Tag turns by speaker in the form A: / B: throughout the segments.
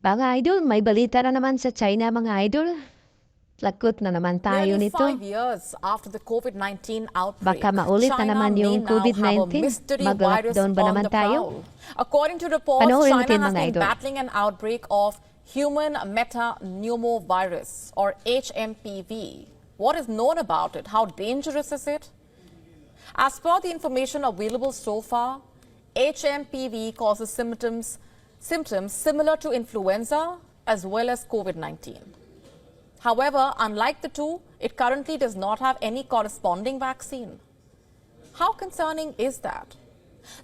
A: Mga idol, may balita na naman sa China mga idol. Lagot na naman tayo
B: Nearly
A: nito.
B: 5 years after the COVID-19 outbreak,
A: Baka maulit na
B: China
A: naman
B: may
A: yung
B: now have a
A: COVID-19.
B: mystery virus
A: Mag-lockdown ba
B: on
A: naman
B: the
A: tayo?
B: prowl. According to reports,
A: Panoorin
B: China
A: natin
B: has
A: mga
B: been
A: idol.
B: battling an outbreak of human metapneumovirus or HMPV. What is known about it? How dangerous is it? As per the information available so far, HMPV causes symptoms similar to influenza as well as COVID-19. However, unlike the two, it currently does not have any corresponding vaccine. How concerning is that?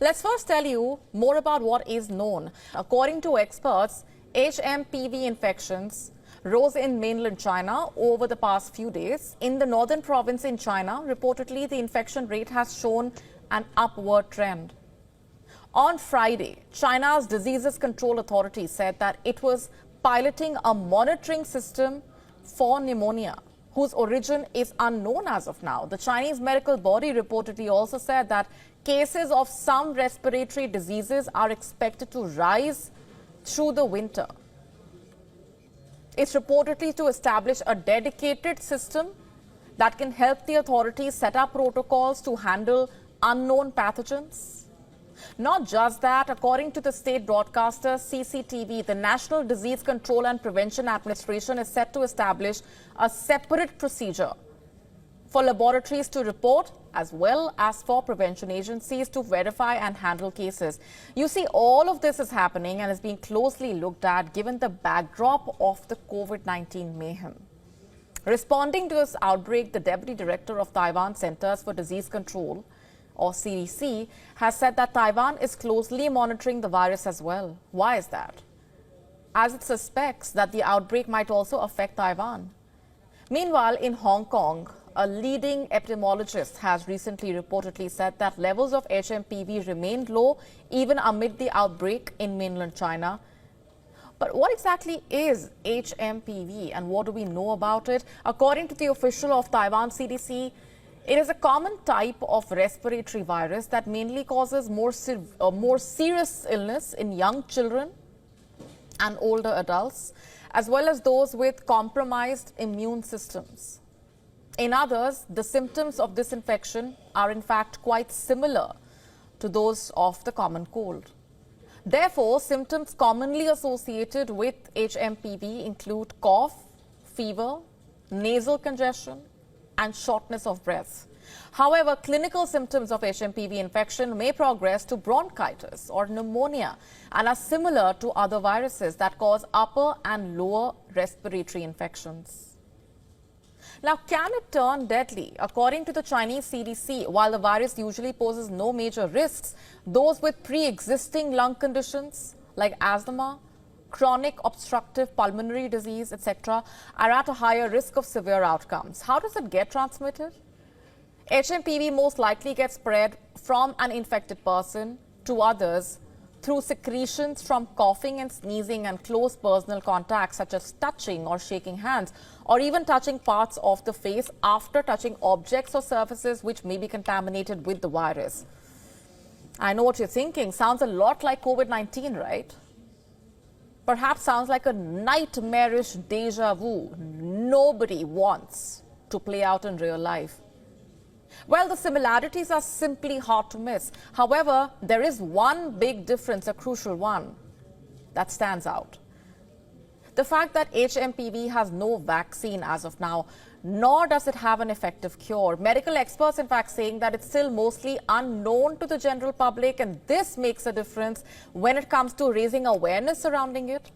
B: Let's first tell you more about what is known. According to experts, HMPV infections rose in mainland China over the past few days. In the northern province in China, reportedly the infection rate has shown an upward trend. On Friday, China's Diseases Control Authority said that it was piloting a monitoring system for pneumonia, whose origin is unknown as of now. The Chinese medical body reportedly also said that cases of some respiratory diseases are expected to rise through the winter. It's reportedly to establish a dedicated system that can help the authorities set up protocols to handle unknown pathogens. Not just that, according to the state broadcaster CCTV, the National Disease Control and Prevention Administration is set to establish a separate procedure for laboratories to report as well as for prevention agencies to verify and handle cases. You see, all of this is happening and is being closely looked at given the backdrop of the COVID-19 mayhem. Responding to this outbreak, the Deputy Director of Taiwan Centers for Disease Control, or CDC, has said that Taiwan is closely monitoring the virus as well. Why is that? As it suspects that the outbreak might also affect Taiwan. Meanwhile, in Hong Kong, a leading epidemiologist has recently reportedly said that levels of HMPV remained low even amid the outbreak in mainland China. But what exactly is HMPV and what do we know about it? According to the official of Taiwan CDC, it is a common type of respiratory virus that mainly causes more serious illness in young children and older adults, as well as those with compromised immune systems. In others, the symptoms of this infection are in fact quite similar to those of the common cold. Therefore, symptoms commonly associated with HMPV include cough, fever, nasal congestion, and shortness of breath. However, clinical symptoms of HMPV infection may progress to bronchitis or pneumonia and are similar to other viruses that cause upper and lower respiratory infections. Now, can it turn deadly? According to the Chinese CDC, while the virus usually poses no major risks, those with pre-existing lung conditions like asthma, chronic obstructive pulmonary disease, etc., are at a higher risk of severe outcomes. How does it get transmitted? HMPV most likely gets spread from an infected person to others through secretions from coughing and sneezing and close personal contact, such as touching or shaking hands, or even touching parts of the face after touching objects or surfaces which may be contaminated with the virus. I know what you're thinking. Sounds a lot like COVID-19, right? Perhaps sounds like a nightmarish deja vu nobody wants to play out in real life. Well, the similarities are simply hard to miss. However, there is one big difference, a crucial one, that stands out. The fact that HMPV has no vaccine as of now, nor does it have an effective cure. Medical experts, in fact, saying that it's still mostly unknown to the general public, and this makes a difference when it comes to raising awareness surrounding it.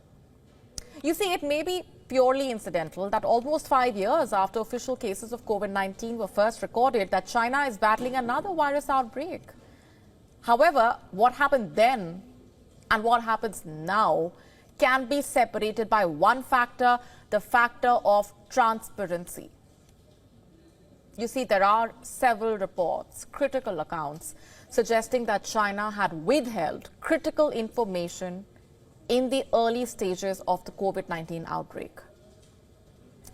B: You see, it may be purely incidental that almost 5 years after official cases of COVID-19 were first recorded, that China is battling another virus outbreak. However, what happened then and what happens now can be separated by one factor, the factor of transparency. You see, there are several reports, critical accounts, suggesting that China had withheld critical information in the early stages of the COVID-19 outbreak.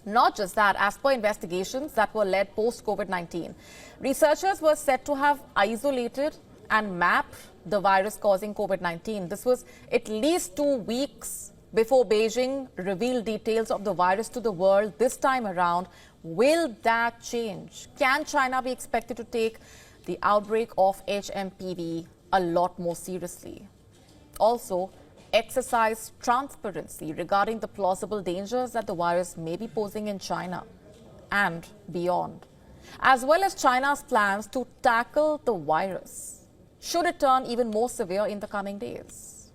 B: Not just that, as per investigations that were led post-COVID-19, researchers were said to have isolated and mapped the virus causing COVID-19. This was at least 2 weeks before Beijing revealed details of the virus to the world this time around. Will that change? Can China be expected to take the outbreak of HMPV a lot more seriously? Also, exercise transparency regarding the plausible dangers that the virus may be posing in China and beyond, as well as China's plans to tackle the virus should it turn even more severe in the coming days.